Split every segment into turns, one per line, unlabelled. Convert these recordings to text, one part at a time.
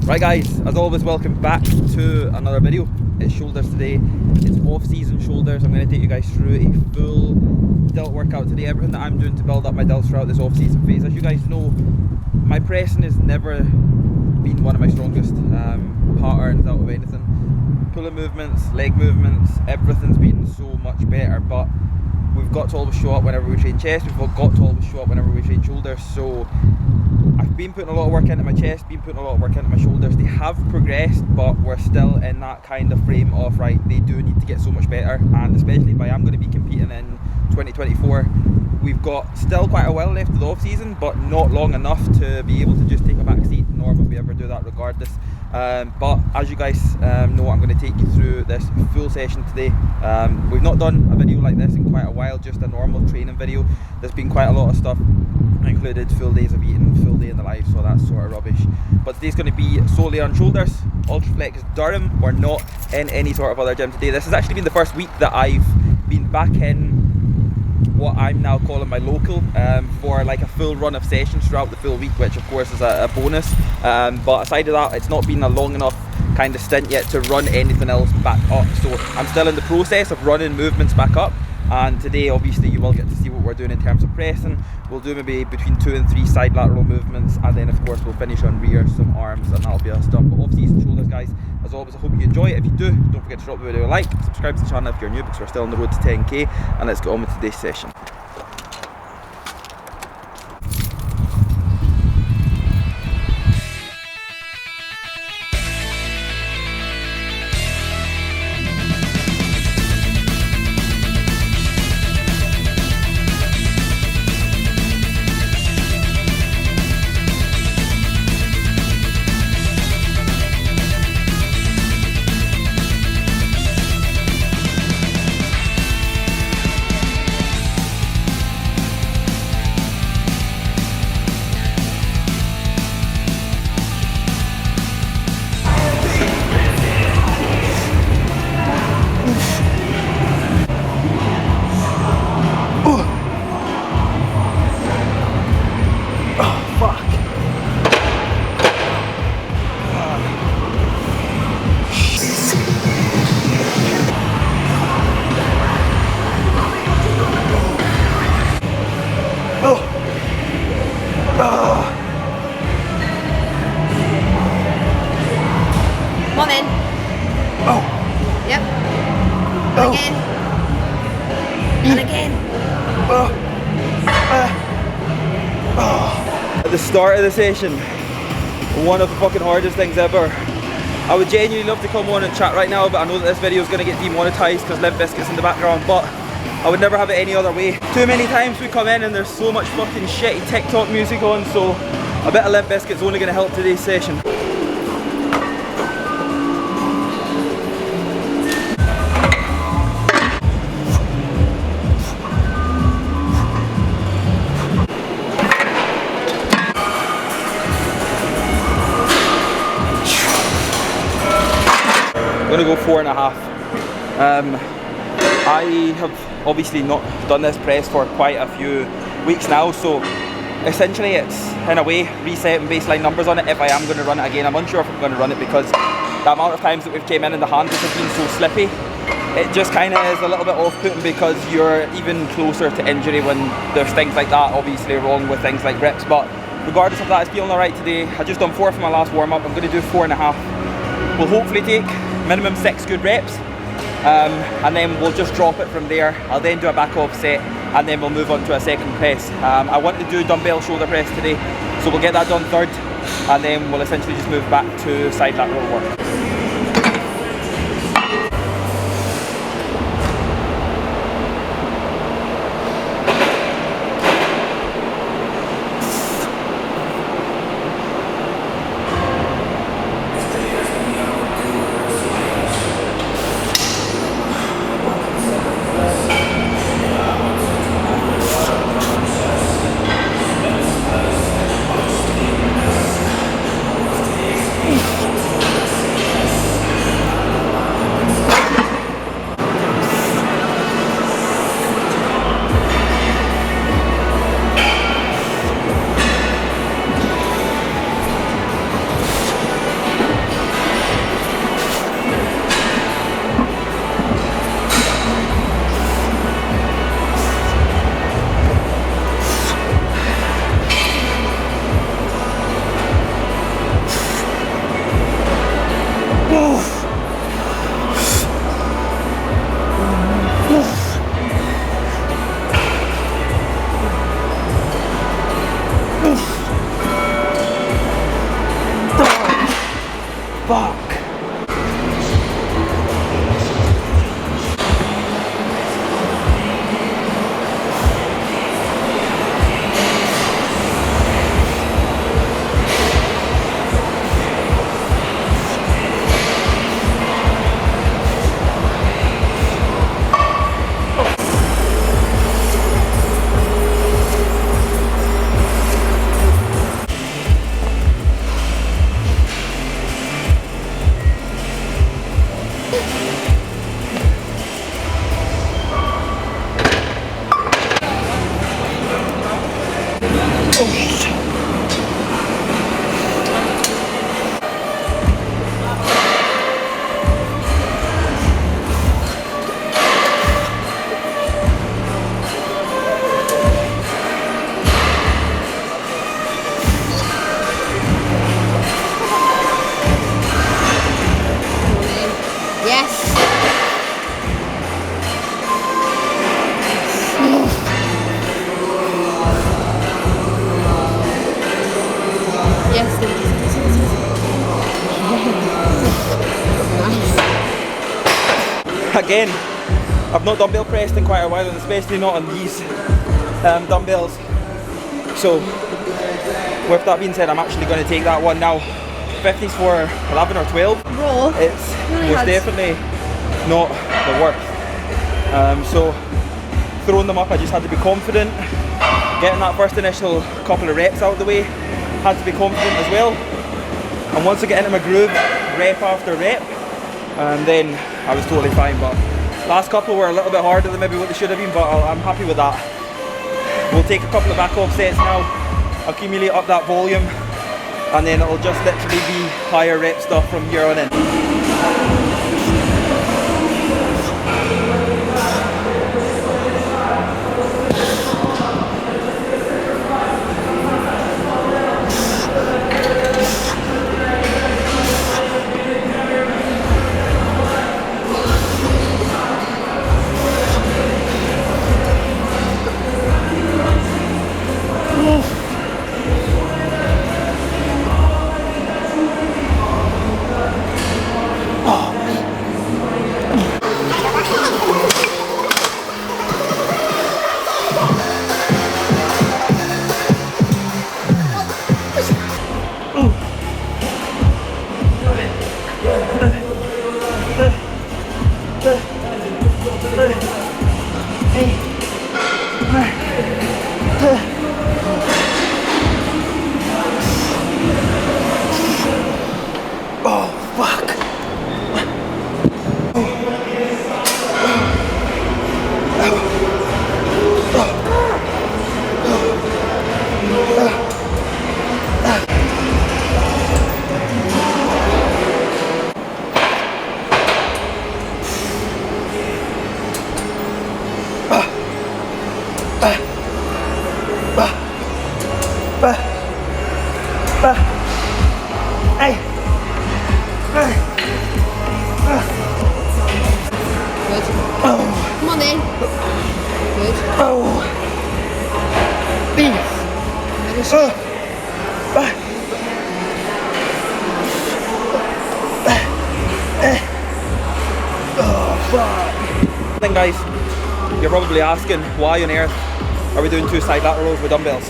Right guys, as always, welcome back to another video. It's shoulders today. It's off-season shoulders. I'm going to take you guys through a full delt workout today. Everything that I'm doing to build up my delts throughout this off-season phase. As you guys know, my pressing has never been one of my strongest patterns out of anything. Pulling movements, leg movements, everything's been so much better, but we've got to always show up whenever we train chest. We've got to always show up whenever we train shoulders. So I've been putting a lot of work into my chest, been putting a lot of work into my shoulders. They have progressed, but we're still in that kind of frame of, right, they do need to get so much better. And especially if I am going to be competing in 2024, we've got still quite a while left of the off season, but not long enough to be able to just take a back seat, nor will we ever do that regardless. But as you guys know, I'm going to take you through this full session today. We've not done a video like this in quite a while, just a normal training video. There's been quite a lot of stuff. I included full days of eating, full day in the life, so that's sort of rubbish. But today's going to be solely on shoulders, Ultraflex Durham. We're not in any sort of other gym today. This has actually been the first week that I've been back in what I'm now calling my local for like a full run of sessions throughout the full week, which of course is a bonus. But aside of that, it's not been a long enough kind of stint yet to run anything else back up. So I'm still in the process of running movements back up. And today, obviously, you will get to see what we're doing in terms of pressing. We'll do maybe between 2 and 3 side lateral movements, and then of course we'll finish on rear, some arms, and that'll be us done. But off-season shoulders, guys, as always, I hope you enjoy it. If you do, don't forget to drop the video a like, subscribe to the channel if you're new, because we're still on the road to 10k, and let's get on with today's session.
One in.
Oh.
Yep.
Oh.
Again. And again.
At the start of the session, one of the fucking hardest things ever. I would genuinely love to come on and chat right now, but I know that this video is going to get demonetized because Limp Bizkit's in the background, but I would never have it any other way. Too many times we come in and there's so much fucking shitty TikTok music on, so a bit of Limp Bizkit's only going to help today's session. I'm going to go 4.5. I have obviously not done this press for quite a few weeks now, so essentially it's in a way resetting baseline numbers on it if I am going to run it again. I'm unsure if I'm going to run it because the amount of times that we've came in and the handles have been so slippy, it just kind of is a little bit off-putting because you're even closer to injury when there's things like that obviously wrong with things like reps. But regardless of that, it's feeling alright today. I just done 4 for my last warm-up. I'm going to do 4.5. We'll hopefully take minimum 6 good reps, and then we'll just drop it from there. I'll then do a back offset, and then we'll move on to a second press. I want to do dumbbell shoulder press today, so we'll get that done third, and then we'll essentially just move back to side lateral work. fuck.
Yes. Yes. Nice.
Again, I've not dumbbell pressed in quite a while, and especially not on these dumbbells. So, with that being said, I'm actually going to take that one now. 50s for 11 or 12.
Bro,
It's
really
most
hard.
definitely not the worst. So, throwing them up, I just had to be confident. Getting that first initial couple of reps out of the way, had to be confident as well. And once I get into my groove, rep after rep, and then I was totally fine. But last couple were a little bit harder than maybe what they should have been, but I'm happy with that. We'll take a couple of back off sets now, accumulate up that volume, and then it'll just literally be higher rep stuff from here on in.
Good. Come on then. Good.
Then guys, you're probably asking why on earth are we doing 2 side laterals with dumbbells?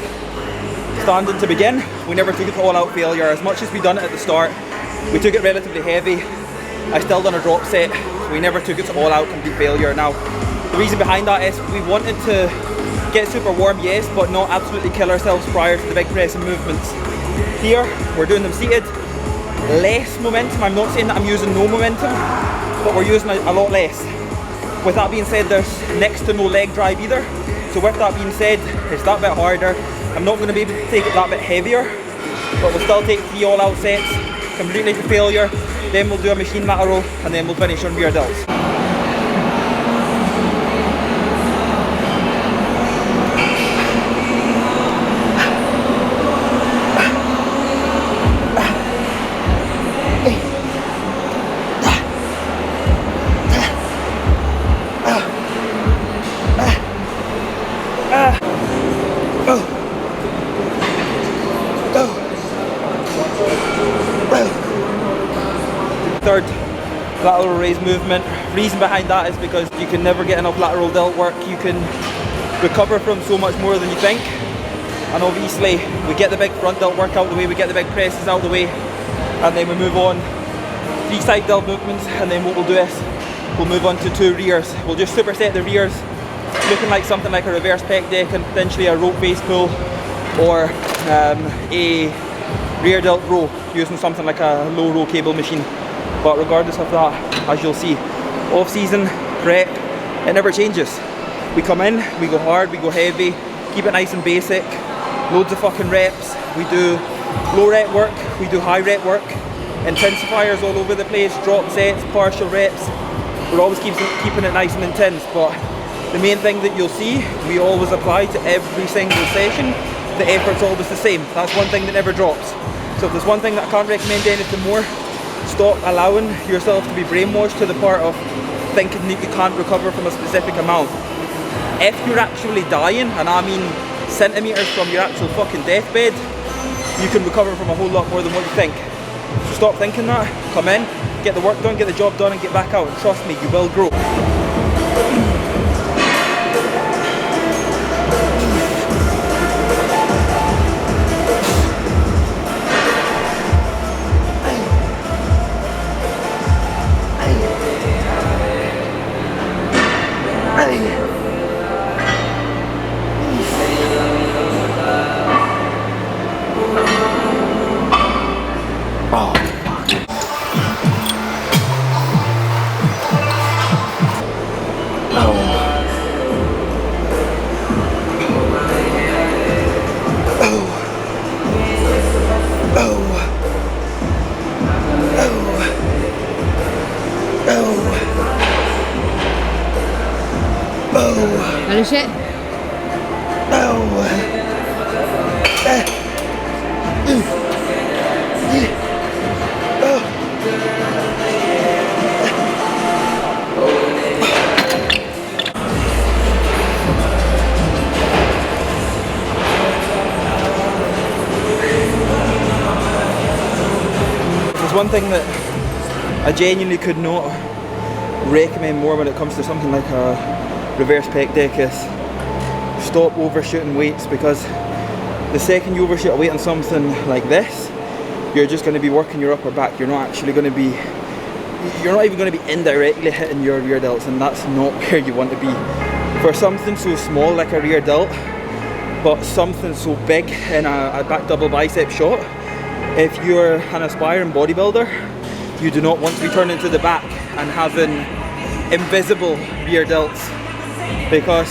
Standing to begin, we never took it to all out failure. As much as we done it at the start, we took it relatively heavy. I still done a drop set. We never took it to all out complete failure. Now, the reason behind that is we wanted to get super warm, yes, but not absolutely kill ourselves prior to the big press and movements. Here, we're doing them seated. Less momentum. I'm not saying that I'm using no momentum, but we're using a lot less. With that being said, there's next to no leg drive either. So with that being said, it's that bit harder. I'm not going to be able to take it that bit heavier, but we'll still take 3 all out sets, completely to failure. Then we'll do a machine lateral, and then we'll finish on rear delts. third lateral raise movement. Reason behind that is because you can never get enough lateral delt work. You can recover from so much more than you think. And obviously we get the big front delt work out of the way, we get the big presses out of the way, and then we move on 3 side delt movements, and then what we'll do is we'll move on to 2 rears. We'll just superset the rears, looking like something like a reverse pec deck and potentially a rope face pull, or a rear delt row using something like a low row cable machine. But regardless of that, as you'll see, off season prep, it never changes. We come in, we go hard, we go heavy, keep it nice and basic, loads of fucking reps. We do low rep work, we do high rep work, intensifiers all over the place, drop sets, partial reps. We're always keeping it nice and intense, but the main thing that you'll see, we always apply to every single session. The effort's always the same. That's one thing that never drops. So if there's one thing that I can't recommend anything more, stop allowing yourself to be brainwashed to the part of thinking that you can't recover from a specific amount. If you're actually dying, and I mean centimetres from your actual fucking deathbed, you can recover from a whole lot more than what you think. So stop thinking that, come in, get the work done, get the job done, and get back out, and trust me, you will grow.
Finish it.
There's one thing that I genuinely could not recommend more when it comes to something like a reverse pec deck is stop overshooting weights, because the second you overshoot a weight on something like this, you're just going to be working your upper back. You're not actually going to be, you're not even going to be indirectly hitting your rear delts, and that's not where you want to be. For something so small like a rear delt, but something so big in a back double bicep shot, if you're an aspiring bodybuilder, you do not want to be turning to the back and having invisible rear delts, because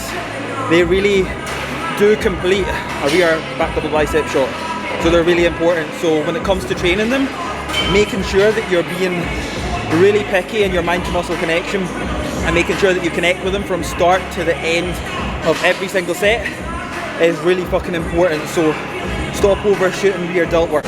they really do complete a rear back double bicep shot. So they're really important. So when it comes to training them, making sure that you're being really picky in your mind to muscle connection and making sure that you connect with them from start to the end of every single set is really fucking important. So stop overshooting rear delt work.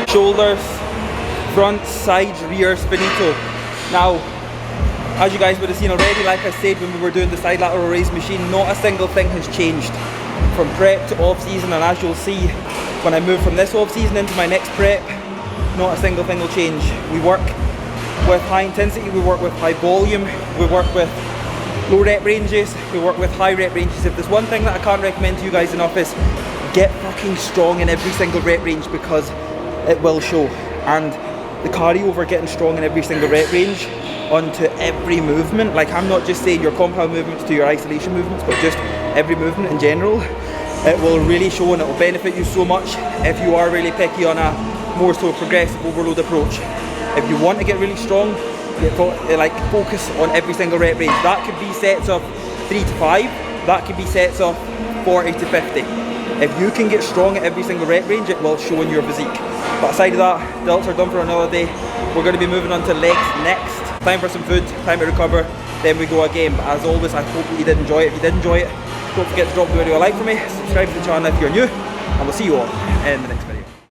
Shoulders, front, sides, rear, spinito. Now, as you guys would have seen already, like I said when we were doing the side lateral raise machine, not a single thing has changed from prep to off season, and as you'll see when I move from this off season into my next prep, not a single thing will change. We work with high intensity, we work with high volume, we work with low rep ranges, we work with high rep ranges. If there's one thing that I can't recommend to you guys enough is get fucking strong in every single rep range, because it will show. And the cardio over getting strong in every single rep range onto every movement, like I'm not just saying your compound movements to your isolation movements, but just every movement in general, it will really show, and it will benefit you so much if you are really picky on a more so progressive overload approach. If you want to get really strong, focus on every single rep range. That could be sets of 3 to 5, that could be sets of 40 to 50. If you can get strong at every single rep range, it will show in your physique. But aside of that, delts are done for another day. We're going to be moving on to legs next. Time for some food, time to recover, then we go again. But as always, I hope that you did enjoy it. If you did enjoy it, don't forget to drop the video a like for me, subscribe to the channel if you're new, and we'll see you all in the next video.